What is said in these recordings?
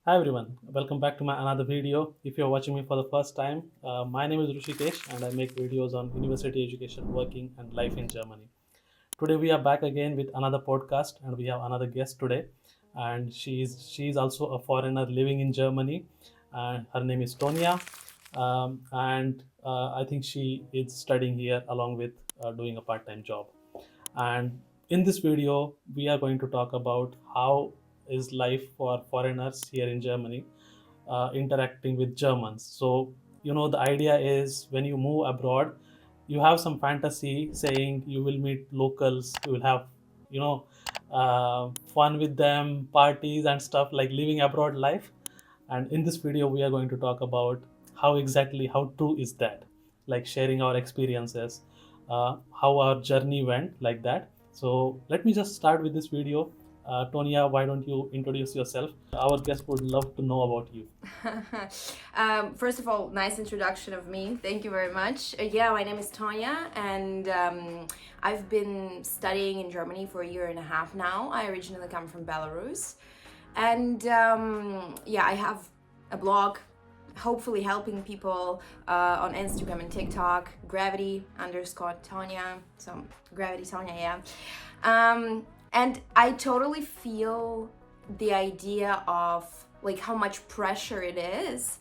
Hi everyone, welcome back to my another video. If you're watching me for the first time, my name is Rushikesh and I make videos on university education, working and life in Germany. Today we are back again with another podcast and we have another guest today, and she's also a foreigner living in Germany, and her name is Tonia, and I think she is studying here along with doing a part-time job. And in this video, we are going to talk about how is life for foreigners here in Germany, interacting with Germans. So, the idea is when you move abroad, you have some fantasy saying you will meet locals, you will have, fun with them, parties and stuff like living abroad life. And in this video, we are going to talk about how true is that, like sharing our experiences, how our journey went like that. So let me just start with this video. Tonia, why don't you introduce yourself? Our guest would love to know about you. First of all, nice introduction of me. Thank you very much. Yeah, my name is Tonia, and I've been studying in Germany for a year and a half now. I originally come from Belarus, and yeah, I have a blog, hopefully helping people on Instagram and TikTok. Gravity_Tonia. So Gravity Tonia, yeah. And I totally feel the idea of like how much pressure it is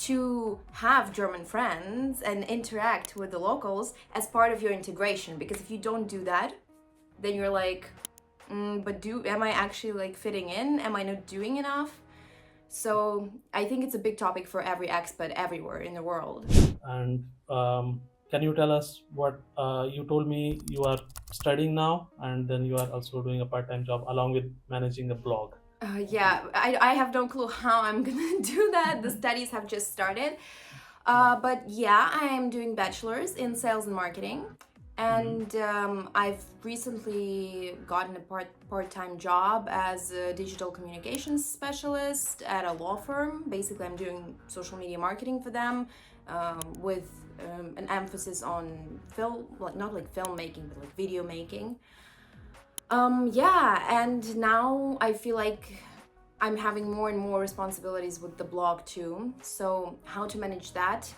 to have German friends and interact with the locals as part of your integration, because if you don't do that, then you're like, but am I actually like fitting in? Am I not doing enough? So I think it's a big topic for every expat everywhere in the world. And can you tell us what you told me you are studying now, and then you are also doing a part-time job along with managing a blog. Yeah, I have no clue how I'm gonna do that. The studies have just started. But yeah, I am doing bachelor's in sales and marketing. And I've recently gotten a part-time job as a digital communications specialist at a law firm. Basically, I'm doing social media marketing for them, with an emphasis on film, like not like filmmaking, but like video making. Yeah, and now I feel like I'm having more and more responsibilities with the blog too. So how to manage that?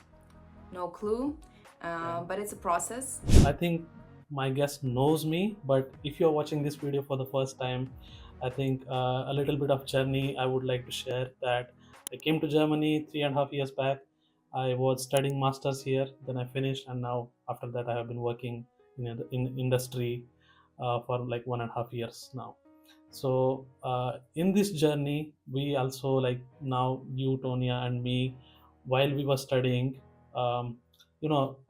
No clue. But it's a process. I think my guest knows me, but if you're watching this video for the first time, I think a little bit of journey I would like to share that I came to Germany 3.5 years back. I was studying masters here, then I finished, and now after that I have been working in industry for like 1.5 years now. So in this journey, we also, like now you, Tonia, and me, while we were studying, um,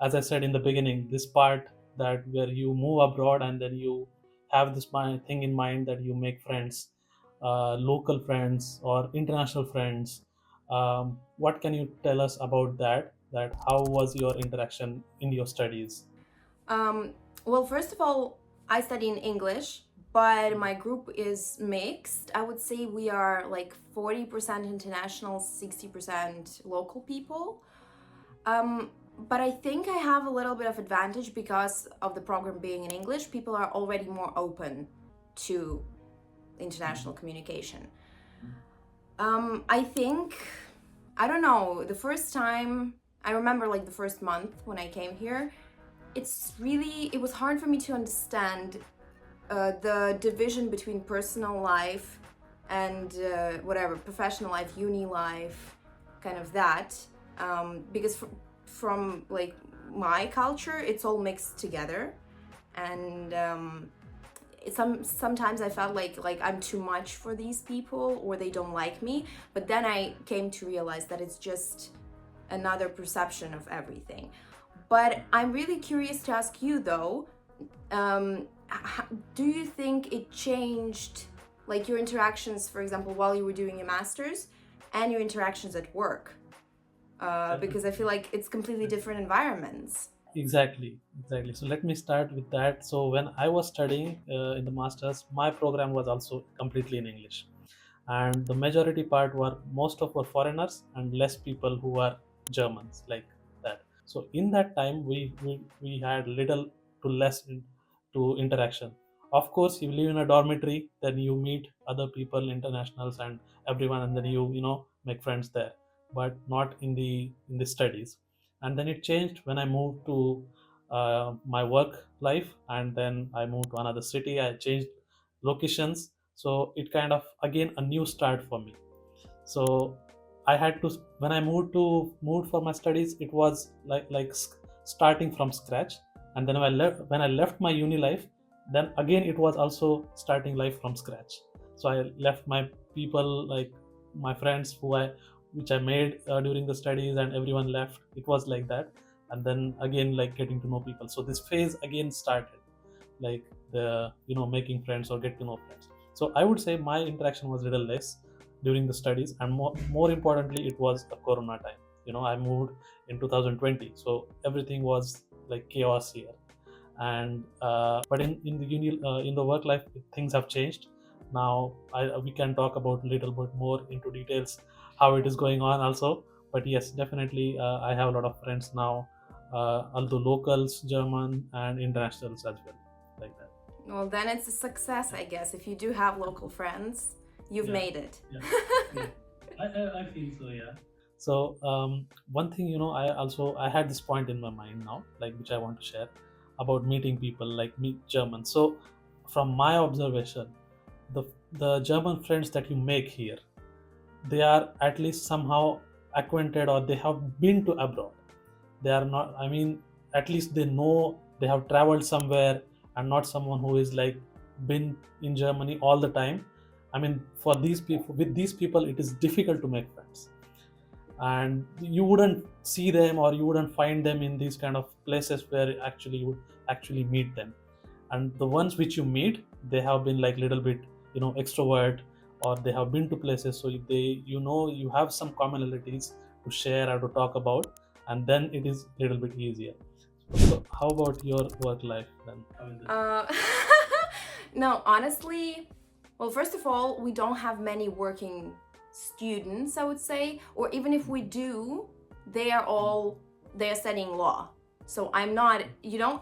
as I said in the beginning, this part that where you move abroad and then you have this thing in mind that you make friends, local friends or international friends. What can you tell us about that? That how was your interaction in your studies? Um, well, first of all, I study in English, but my group is mixed. I would say we are like 40% international, 60% local people. Um, but I think I have a little bit of advantage because of the program being in English. People are already more open to international communication. I think, I don't know, the first time, I remember like the first month when I came here, it was hard for me to understand the division between personal life and whatever, professional life, uni life, kind of that. Because from like my culture, it's all mixed together. And sometimes I felt like I'm too much for these people or they don't like me. But then I came to realize that it's just another perception of everything. But I'm really curious to ask you though, do you think it changed like your interactions, for example, while you were doing your masters and your interactions at work? Because I feel like it's completely different environments. Exactly. So let me start with that. So when I was studying in the masters, my program was also completely in English, and the majority part were most of were foreigners and less people who are Germans like that. So in that time, we had little to less to interaction. Of course, you live in a dormitory, then you meet other people, internationals and everyone, and then you make friends there, but not in the studies. And then it changed when I moved to my work life, and then I moved to another city. I changed locations, so it kind of again a new start for me. So I had to, when I moved for my studies, it was starting from scratch. And then when I left my uni life, then again it was also starting life from scratch. So I left my people, like my friends which I made during the studies, and everyone left. It was like that. And then again, like getting to know people, so this phase again started, like the making friends or get to know friends. So I would say my interaction was little less during the studies, and more importantly, it was a corona time. I moved in 2020, so everything was like chaos here. And but in the in the work life, things have changed. Now we can talk about a little bit more into details how it is going on also. But yes, definitely, I have a lot of friends now, although locals, German and internationals as well, like that. Well, then it's a success, I guess. If you do have local friends, you've Yeah, made it. yeah, yeah. I feel so, yeah. So one thing, I had this point in my mind now, like which I want to share about meeting people, like meet Germans. So from my observation, the the German friends that you make here, they are at least somehow acquainted, or they have been to abroad. They are not, I mean, at least they know, they have traveled somewhere, and not someone who is like been in Germany all the time. I mean, for these people, with these people, it is difficult to make friends, and you wouldn't see them, or you wouldn't find them in these kind of places where actually you would actually meet them. And the ones which you meet, they have been like little bit extrovert, or they have been to places, so they you have some commonalities to share or to talk about, and then it is a little bit easier. So how about your work life then? How is it? Uh, no, honestly, well, first of all, we don't have many working students, I would say, or even if we do, they are studying law. So I'm not,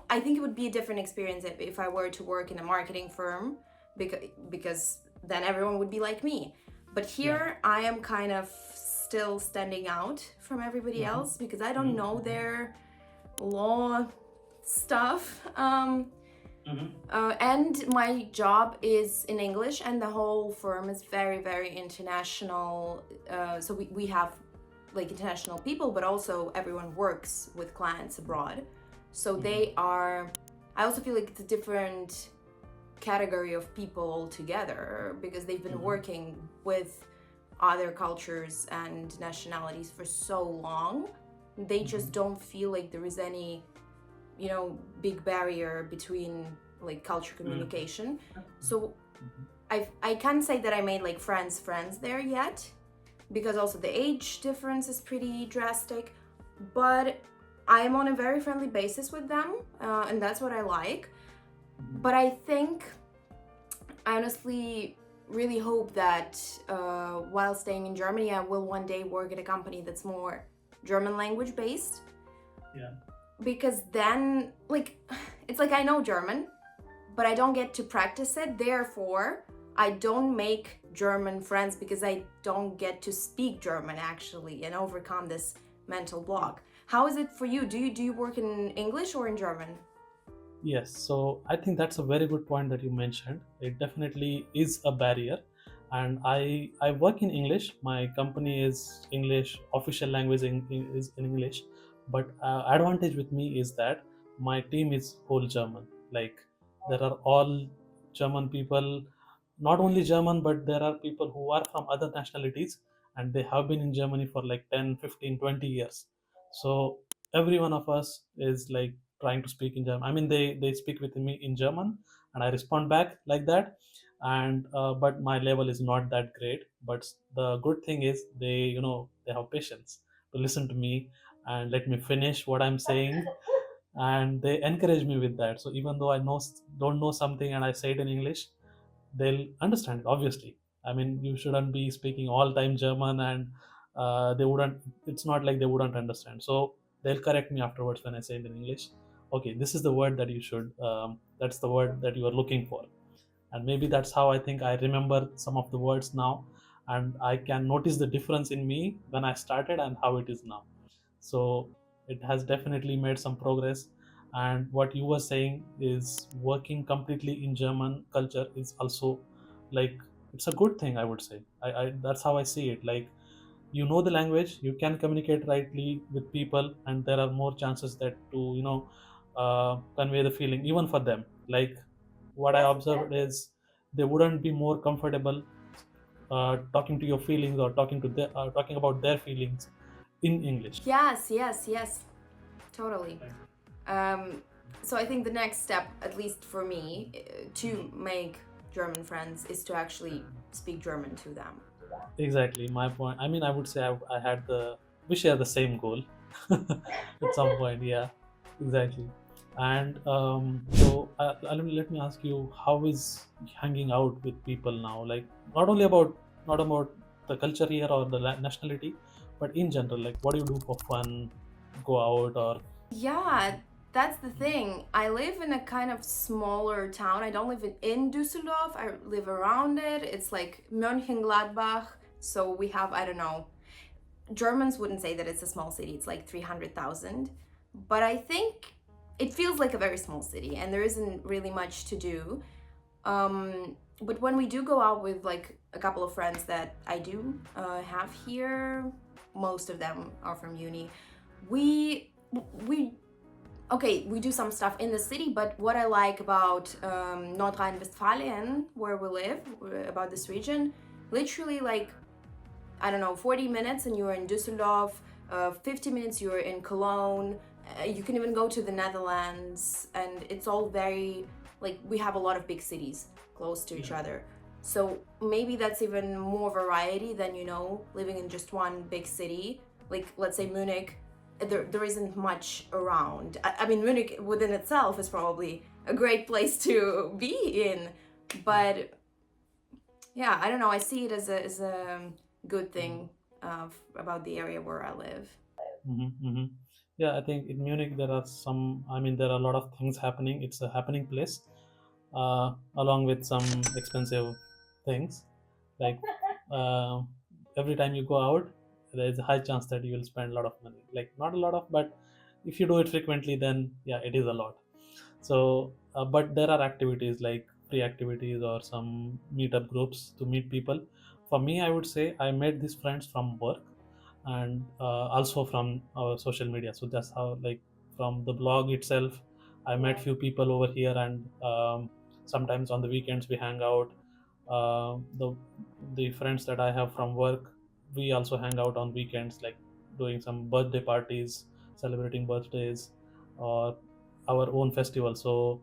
I think it would be a different experience if I were to work in a marketing firm, because then everyone would be like me. But here I am kind of still standing out from everybody else because I don't know their law stuff. And my job is in English, and the whole firm is very, very international. So we have like international people, but also everyone works with clients abroad. So they are, I also feel like it's a different category of people altogether because they've been working with other cultures and nationalities for so long. They just don't feel like there is any big barrier between like culture communication. So I can't say that I made like friends there yet, because also the age difference is pretty drastic, but I am on a very friendly basis with them, and that's what I like. But I think I honestly really hope that while staying in Germany, I will one day work at a company that's more German language based. Yeah. Because then, like, it's like I know German, but I don't get to practice it. Therefore, I don't make German friends because I don't get to speak German actually and overcome this mental block. How is it for you? Do you work in English or in German? Yes, so I think that's a very good point that you mentioned. It definitely is a barrier, and I work in English. My company is English, official language is in English, but advantage with me is that my team is whole German. Like there are all German people, not only German, but there are people who are from other nationalities, and they have been in Germany for like 10, 15, 20 years. So every one of us is like trying to speak in German. I mean, they speak with me in German, and I respond back like that. And but my level is not that great. But the good thing is they have patience to listen to me and let me finish what I'm saying, and they encourage me with that. So even though I don't know something and I say it in English, they'll understand it, obviously. I mean, you shouldn't be speaking all time German, and they wouldn't, it's not like they wouldn't understand. So they'll correct me afterwards when I say it in English. Okay, this is the word that you should that's the word that you are looking for. and maybe that's how I think I remember some of the words now, and I can notice the difference in me when I started and how it is now. So it has definitely made some progress. And what you were saying is working completely in German culture is also like, it's a good thing, I would say. I That's how I see it. Like, you know the language, you can communicate rightly with people, and there are more chances that to convey the feeling even for them. Like, what I observed is they wouldn't be more comfortable talking to your feelings, or talking about their feelings in English. Yes, yes, yes, totally. Right. So I think the next step, at least for me, to make German friends is to actually speak German to them. Exactly my point. I mean, I would say I had the we share the same goal at some point. Yeah, exactly. And let me ask you, how is hanging out with people now? Like, not about the culture here or the nationality, but in general, like, what do you do for fun? Go out or? Yeah, that's the thing. I live in a kind of smaller town. I don't live in Düsseldorf. I live around it. It's like Mönchengladbach. So we have, I don't know, Germans wouldn't say that it's a small city. It's like 300,000. But I think it feels like a very small city and there isn't really much to do. But when we do go out with like a couple of friends that I do have here, most of them are from uni. We we okay, we do some stuff in the city, but what I like about North Rhine-Westphalian, where we live, about this region, literally like, I don't know, 40 minutes and you're in Düsseldorf, 50 minutes you're in Cologne, you can even go to the Netherlands, and it's all very, like, we have a lot of big cities close to each other. So maybe that's even more variety than, living in just one big city. Like, let's say Munich, there isn't much around. I mean, Munich within itself is probably a great place to be in, but yeah, I don't know. I see it as a good thing about the area where I live. Mm-hmm. Yeah, I think in Munich there are some. I mean, there are a lot of things happening. It's a happening place, along with some expensive things. Like, uh, every time you go out, there is a high chance that you will spend a lot of money. Like, not a lot of, but if you do it frequently, then yeah, it is a lot. So, but there are activities like free activities or some meetup groups to meet people. For me, I would say I made these friends from work, and also from our social media. So that's how, like, from the blog itself, I met few people over here, and sometimes on the weekends we hang out. The friends that I have from work, we also hang out on weekends, like doing some birthday parties, celebrating birthdays, or our own festival. So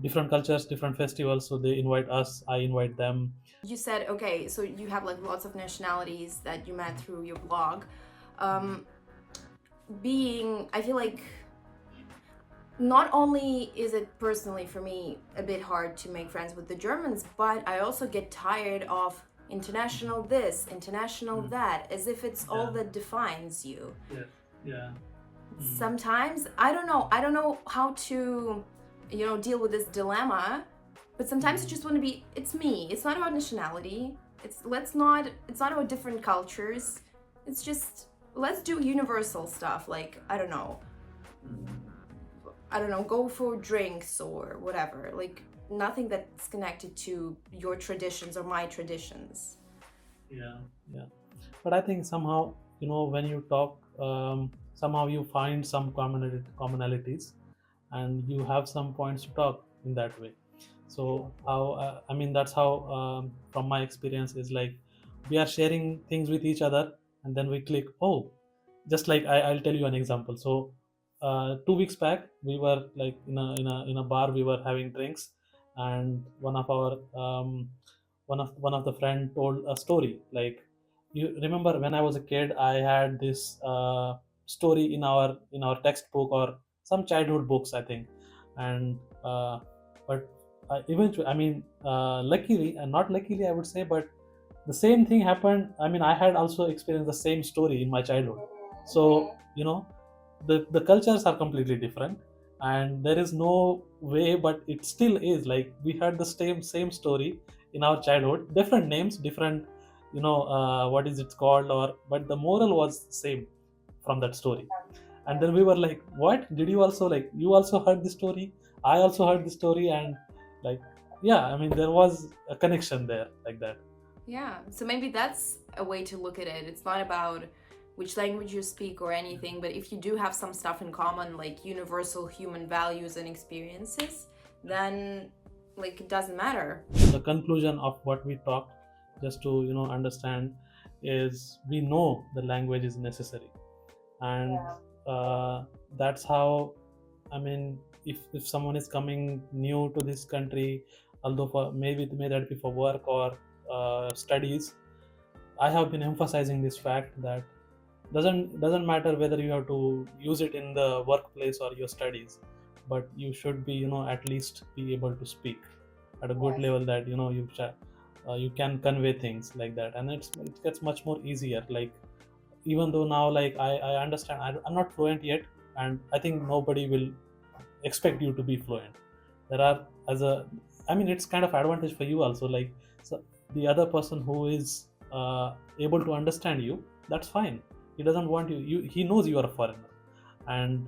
different cultures, different festivals, so they invite us, I invite them. You said, okay, so you have like lots of nationalities that you met through your blog. Um, I feel like not only is it personally for me a bit hard to make friends with the Germans, but I also get tired of international this, international that, as if it's all Yeah. that defines you. Yeah. Yeah. Sometimes I don't know how to deal with this dilemma, but sometimes you just want to be, it's me. It's not about nationality. It's not about different cultures. It's just, let's do universal stuff, like I don't know, go for drinks or whatever. Like, nothing that's connected to your traditions or my traditions. Yeah, yeah. But I think somehow, when you talk, somehow you find some commonalities, and you have some points to talk in that way. So how, I mean, that's how, from my experience, is like, we are sharing things with each other, and then we click. Oh, just like, I'll tell you an example. So 2 weeks back, we were like in a bar. We were having drinks, and one of the friend told a story. Like, you remember, when I was a kid, I had this story in our textbook, or some childhood books, I think. And but eventually, I mean, luckily and not luckily, I would say, but the same thing happened. I mean, I had also experienced the same story in my childhood. So, the cultures are completely different, and there is no way, but it still is like we had the same story in our childhood, different names, different, what is it called, or but the moral was same from that story. And then we were like, what, did you also, like, you also heard the story, I also heard the story, and like, yeah, I mean, there was a connection there, like that. Yeah, so maybe that's a way to look at it. It's not about which language you speak or anything, but if you do have some stuff in common, like universal human values and experiences, then like it doesn't matter. The conclusion of what we talked, just to understand, is we know the language is necessary, and that's how, I mean, if someone is coming new to this country, although for maybe may that be for work or studies, I have been emphasizing this fact that doesn't matter whether you have to use it in the workplace or your studies, but you should be, at least be able to speak at a good Yes. level, that you can convey things like that, and it gets much more easier. Like, even though now, like, I understand, I'm not fluent yet, and I think nobody will expect you to be fluent. There are, as a, I mean, it's kind of advantage for you also, like, so the other person who is able to understand you, that's fine. He doesn't want he knows you are a foreigner, and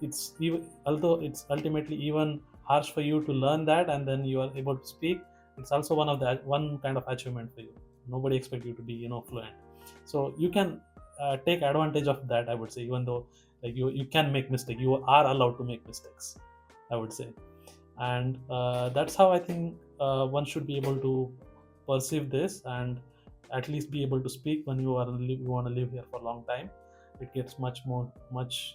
it's even, although it's ultimately even harsh for you to learn that and then you are able to speak, it's also one kind of achievement for you. Nobody expect you to be fluent, so you can take advantage of that, I would say. Even though, like, you can make mistake, you are allowed to make mistakes, I would say. And that's how I think one should be able to perceive this, and at least be able to speak when you want to live here for a long time. It gets much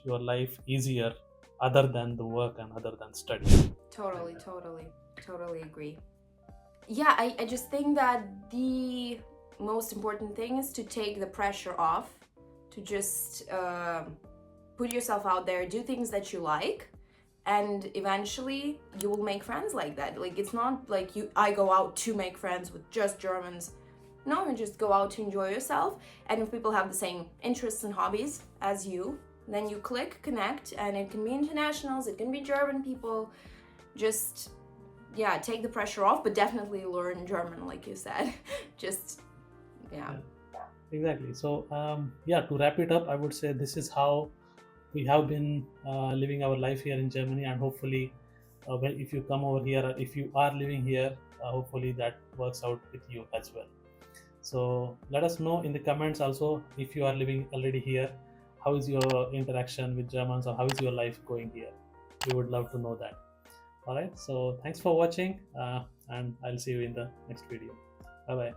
your life easier, other than the work and other than study. Totally, totally, totally agree. Yeah, I just think that the most important thing is to take the pressure off, to just put yourself out there, do things that you like, and eventually you will make friends like that. Like, it's not like I go out to make friends with just Germans. No, you just go out to enjoy yourself, and if people have the same interests and hobbies as you, then you click, connect, and it can be internationals, it can be German people. Just, yeah, take the pressure off, but definitely learn German, like you said. Just, yeah. Exactly. So, yeah, to wrap it up, I would say this is how we have been living our life here in Germany, and hopefully, if you come over here, if you are living here, hopefully that works out with you as well. So let us know in the comments also, if you are living already here, how is your interaction with Germans, or how is your life going here? We would love to know that. All right. So thanks for watching, and I'll see you in the next video. Bye bye.